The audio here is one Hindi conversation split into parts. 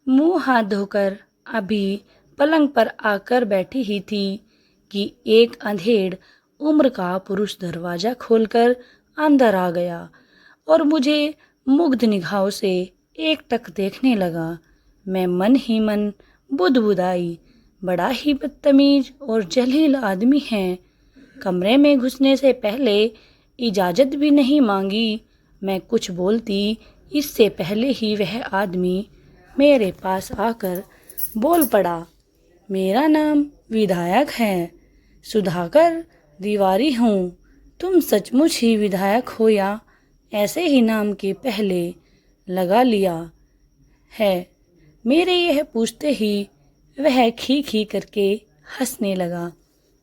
मुंह हाथ धोकर अभी पलंग पर आकर बैठी ही थी कि एक अंधेड़ उम्र का पुरुष दरवाजा खोलकर अंदर आ गया और मुझे मुग्ध निगाहों से एकटक देखने लगा। मैं मन ही मन बुदबुदाई, बड़ा ही बदतमीज और जलील आदमी है। कमरे में घुसने से पहले इजाज़त भी नहीं मांगी। मैं कुछ बोलती इससे पहले ही वह आदमी मेरे पास आकर बोल पड़ा, मेरा नाम विधायक है, सुधाकर तिवारी हूँ। तुम सचमुच ही विधायक हो या ऐसे ही नाम के पहले लगा लिया है? मेरे यह पूछते ही वह खी खी करके हंसने लगा।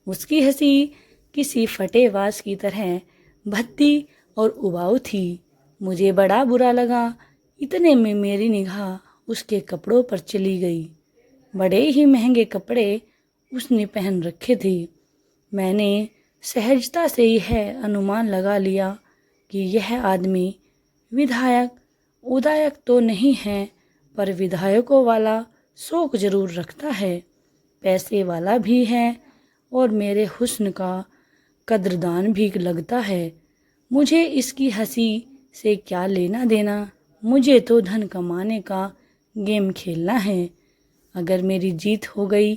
उसकी हंसी किसी फटे वास की तरह भद्दी और उबाऊ थी। मुझे बड़ा बुरा लगा। इतने में मेरी निगाह उसके कपड़ों पर चली गई। बड़े ही महंगे कपड़े उसने पहन रखे थे। मैंने सहजता से यह अनुमान लगा लिया कि यह आदमी विधायक उदायक तो नहीं है, पर विधायकों वाला शौक जरूर रखता है, पैसे वाला भी है और मेरे हुस्न का कद्रदान भी लगता है। मुझे इसकी हंसी से क्या लेना देना? मुझे तो धन कमाने का गेम खेलना है। अगर मेरी जीत हो गई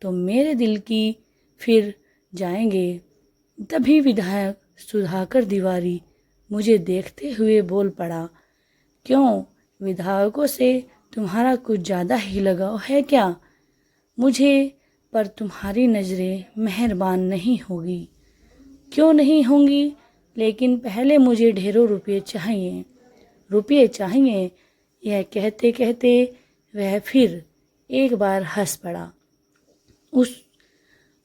तो मेरे दिल की फिर जाएंगे। तभी विधायक सुधाकर तिवारी मुझे देखते हुए बोल पड़ा, क्यों, विधायकों से तुम्हारा कुछ ज़्यादा ही लगाव है क्या? मुझे पर तुम्हारी नज़रें मेहरबान नहीं होगी। क्यों नहीं होंगी? लेकिन पहले मुझे ढेरों रुपये चाहिए, रुपये चाहिए। यह कहते कहते वह फिर एक बार हंस पड़ा।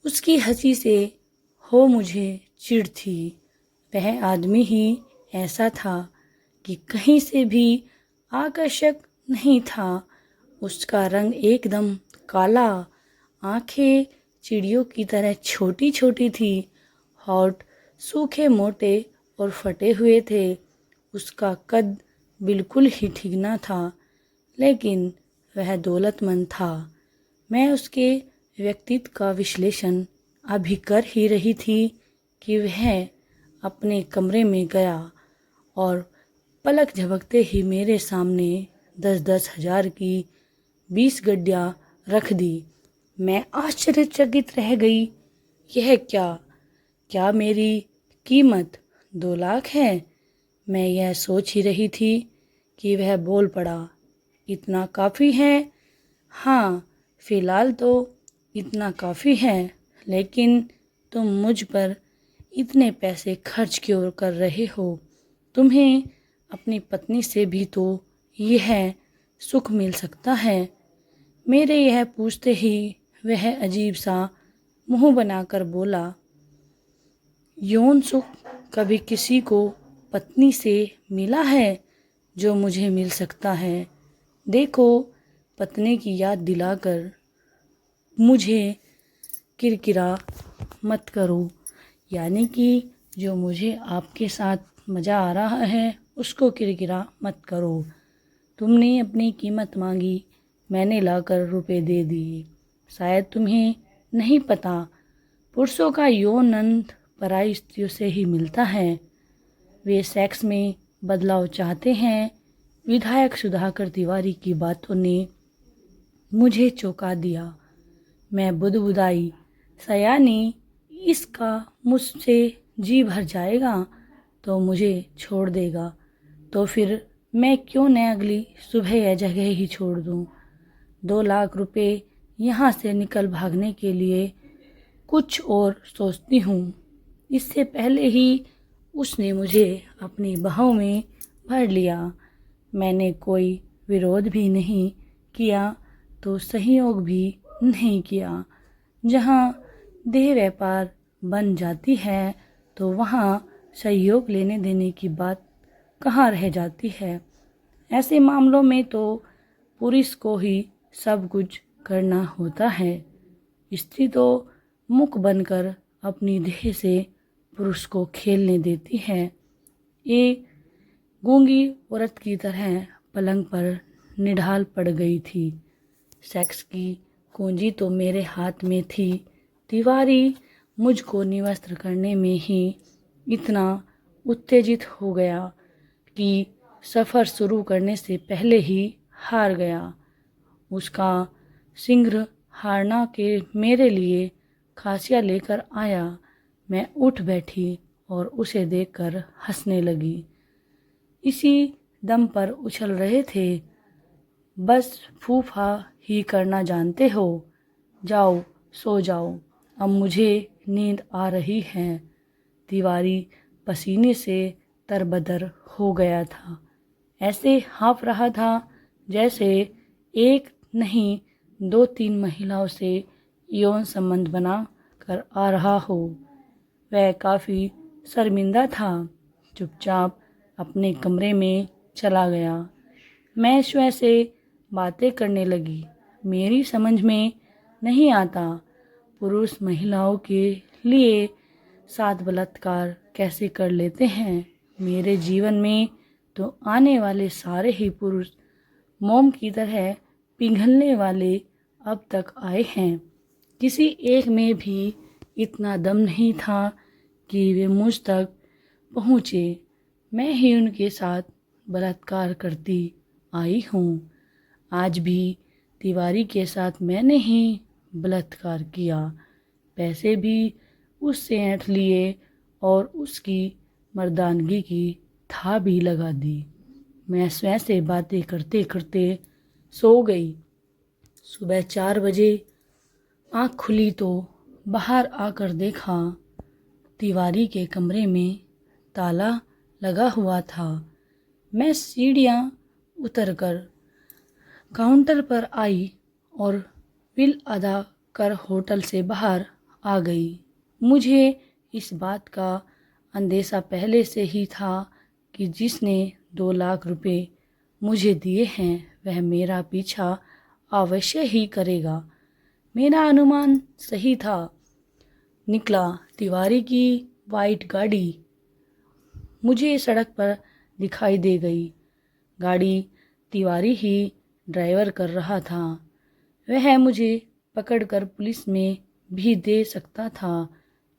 उसकी हंसी से हो मुझे चिढ़ थी। वह आदमी ही ऐसा था कि कहीं से भी आकर्षक नहीं था। उसका रंग एकदम काला, आंखें चिड़ियों की तरह छोटी छोटी थी, होंठ सूखे मोटे और फटे हुए थे। उसका कद बिल्कुल ही ठीक न था, लेकिन वह दौलतमंद था। मैं उसके व्यक्तित्व का विश्लेषण अभी कर ही रही थी कि वह अपने कमरे में गया और पलक झपकते ही मेरे सामने 10-10 हजार की 20 गड्डियाँ रख दी। मैं आश्चर्यचकित रह गई। यह क्या मेरी कीमत 2 लाख है? मैं यह सोच ही रही थी कि वह बोल पड़ा, इतना काफ़ी है? हाँ, फ़िलहाल तो इतना काफ़ी है, लेकिन तुम मुझ पर इतने पैसे खर्च क्यों कर रहे हो? तुम्हें अपनी पत्नी से भी तो यह सुख मिल सकता है। मेरे यह पूछते ही वह अजीब सा मुंह बनाकर बोला, यौन सुख कभी किसी को पत्नी से मिला है जो मुझे मिल सकता है? देखो, पत्नी की याद दिलाकर मुझे किरकिरा मत करो। यानी कि जो मुझे आपके साथ मज़ा आ रहा है उसको किरकिरा मत करो। तुमने अपनी कीमत मांगी, मैंने लाकर रुपए दे दिए। शायद तुम्हें नहीं पता, पुरुषों का यौन आनंद पराई स्त्रियों से ही मिलता है। वे सेक्स में बदलाव चाहते हैं। विधायक सुधाकर तिवारी की बातों ने मुझे चौंका दिया। मैं बुदबुदाई, सयानी, इसका मुझसे जी भर जाएगा तो मुझे छोड़ देगा, तो फिर मैं क्यों न अगली सुबह यह जगह ही छोड़ दूं। 2 लाख रुपए यहाँ से निकल भागने के लिए कुछ और सोचती हूँ। इससे पहले ही उसने मुझे अपनी बाहों में भर लिया। मैंने कोई विरोध भी नहीं किया तो सहयोग भी नहीं किया। जहाँ देह व्यापार बन जाती है तो वहाँ सहयोग लेने देने की बात कहाँ रह जाती है। ऐसे मामलों में तो पुरुष को ही सब कुछ करना होता है। स्त्री तो मुख बनकर अपनी देह से पुरुष को खेलने देती है। एक गूंगी औरत की तरह पलंग पर निढाल पड़ गई थी। सेक्स की कुंजी तो मेरे हाथ में थी। तिवारी मुझको निवस्त्र करने में ही इतना उत्तेजित हो गया कि सफ़र शुरू करने से पहले ही हार गया। उसका शीघ्र हारना के मेरे लिए खांसिया लेकर आया। मैं उठ बैठी और उसे देखकर हंसने लगी। इसी दम पर उछल रहे थे। बस फूफा ही करना जानते हो, जाओ सो जाओ, अब मुझे नींद आ रही है। तिवारी पसीने से तरबतर हो गया था। ऐसे हाँफ रहा था जैसे एक नहीं 2-3 महिलाओं से यौन संबंध बना कर आ रहा हो। वह काफ़ी शर्मिंदा था। चुपचाप अपने कमरे में चला गया। मैं स्वयं से बातें करने लगी। मेरी समझ में नहीं आता पुरुष महिलाओं के लिए साथ बलात्कार कैसे कर लेते हैं। मेरे जीवन में तो आने वाले सारे ही पुरुष मोम की तरह पिघलने वाले अब तक आए हैं। किसी एक में भी इतना दम नहीं था कि वे मुझ तक पहुँचे। मैं ही उनके साथ बलात्कार करती आई हूँ। आज भी तिवारी के साथ मैंने ही बलात्कार किया। पैसे भी उससे ऐंठ लिए और उसकी मर्दानगी की था भी लगा दी। मैं स्वयं से बातें करते करते सो गई। सुबह 4 बजे आँख खुली तो बाहर आकर देखा तिवारी के कमरे में ताला लगा हुआ था। मैं सीढ़ियाँ उतरकर काउंटर पर आई और बिल अदा कर होटल से बाहर आ गई। मुझे इस बात का अंदेशा पहले से ही था कि जिसने 2 लाख रुपए मुझे दिए हैं वह मेरा पीछा अवश्य ही करेगा। मेरा अनुमान सही था। निकला तिवारी की वाइट गाड़ी मुझे सड़क पर दिखाई दे गई। गाड़ी तिवारी ही ड्राइवर कर रहा था। वह मुझे पकड़कर पुलिस में भी दे सकता था,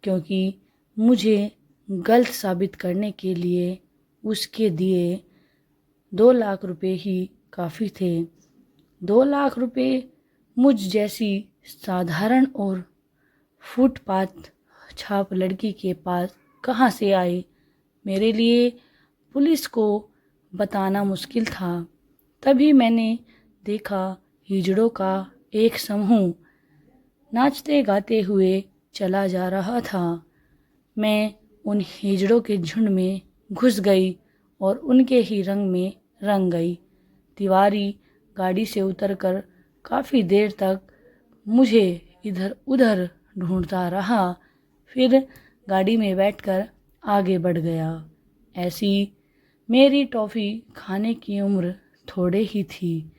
क्योंकि मुझे गलत साबित करने के लिए उसके दिए 2 लाख रुपए ही काफ़ी थे। 2 लाख रुपए मुझ जैसी साधारण और फुटपाथ छाप लड़की के पास कहाँ से आए, मेरे लिए पुलिस को बताना मुश्किल था। तभी मैंने देखा हिजड़ों का एक समूह नाचते गाते हुए चला जा रहा था। मैं उन हिजड़ों के झुंड में घुस गई और उनके ही रंग में रंग गई। तिवारी गाड़ी से उतरकर काफ़ी देर तक मुझे इधर उधर ढूंढता रहा, फिर गाड़ी में बैठकर आगे बढ़ गया। ऐसी मेरी टॉफ़ी खाने की उम्र थोड़े ही थी।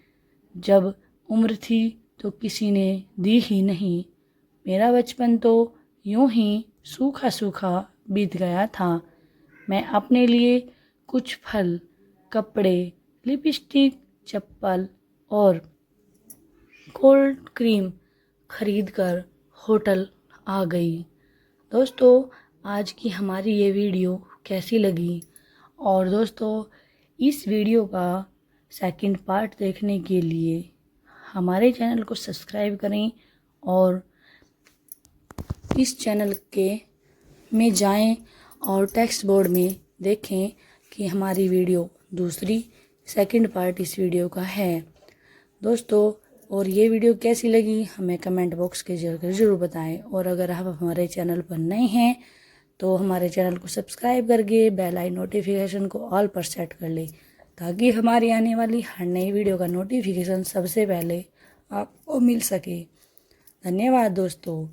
जब उम्र थी तो किसी ने दी ही नहीं। मेरा बचपन तो यूं ही सूखा सूखा बीत गया था। मैं अपने लिए कुछ फल, कपड़े, लिपस्टिक, चप्पल और कोल्ड क्रीम खरीदकर होटल आ गई। दोस्तों, आज की हमारी ये वीडियो कैसी लगी? और दोस्तों, इस वीडियो का सेकंड पार्ट देखने के लिए हमारे चैनल को सब्सक्राइब करें और इस चैनल के में जाएं और टेक्स्ट बोर्ड में देखें कि हमारी वीडियो दूसरी सेकंड पार्ट इस वीडियो का है। दोस्तों, और ये वीडियो कैसी लगी हमें कमेंट बॉक्स के जरिए ज़रूर बताएं। और अगर आप हमारे चैनल पर नए हैं तो हमारे चैनल को सब्सक्राइब करके बेल आइकन नोटिफिकेशन को ऑल पर सेट कर लें, ताकि हमारी आने वाली हर नई वीडियो का नोटिफिकेशन सबसे पहले आपको मिल सके। धन्यवाद दोस्तों।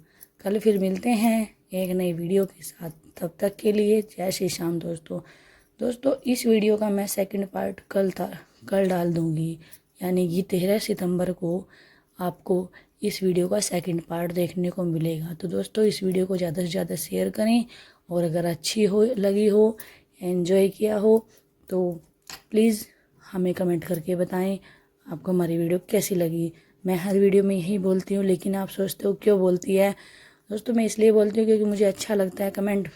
कल फिर मिलते हैं एक नई वीडियो के साथ। तब तक के लिए जय श्री श्याम दोस्तों, इस वीडियो का मैं सेकंड पार्ट कल डाल दूँगी, यानी कि 13 सितंबर को आपको इस वीडियो का सेकंड पार्ट देखने को मिलेगा। तो दोस्तों, इस वीडियो को ज़्यादा से ज़्यादा शेयर करें और अगर अच्छी लगी हो, एंजॉय किया हो तो प्लीज़ हमें कमेंट करके बताएं आपको हमारी वीडियो कैसी लगी। मैं हर वीडियो में यही बोलती हूँ, लेकिन आप सोचते हो क्यों बोलती है। दोस्तों मैं इसलिए बोलती हूँ क्योंकि मुझे अच्छा लगता है कमेंट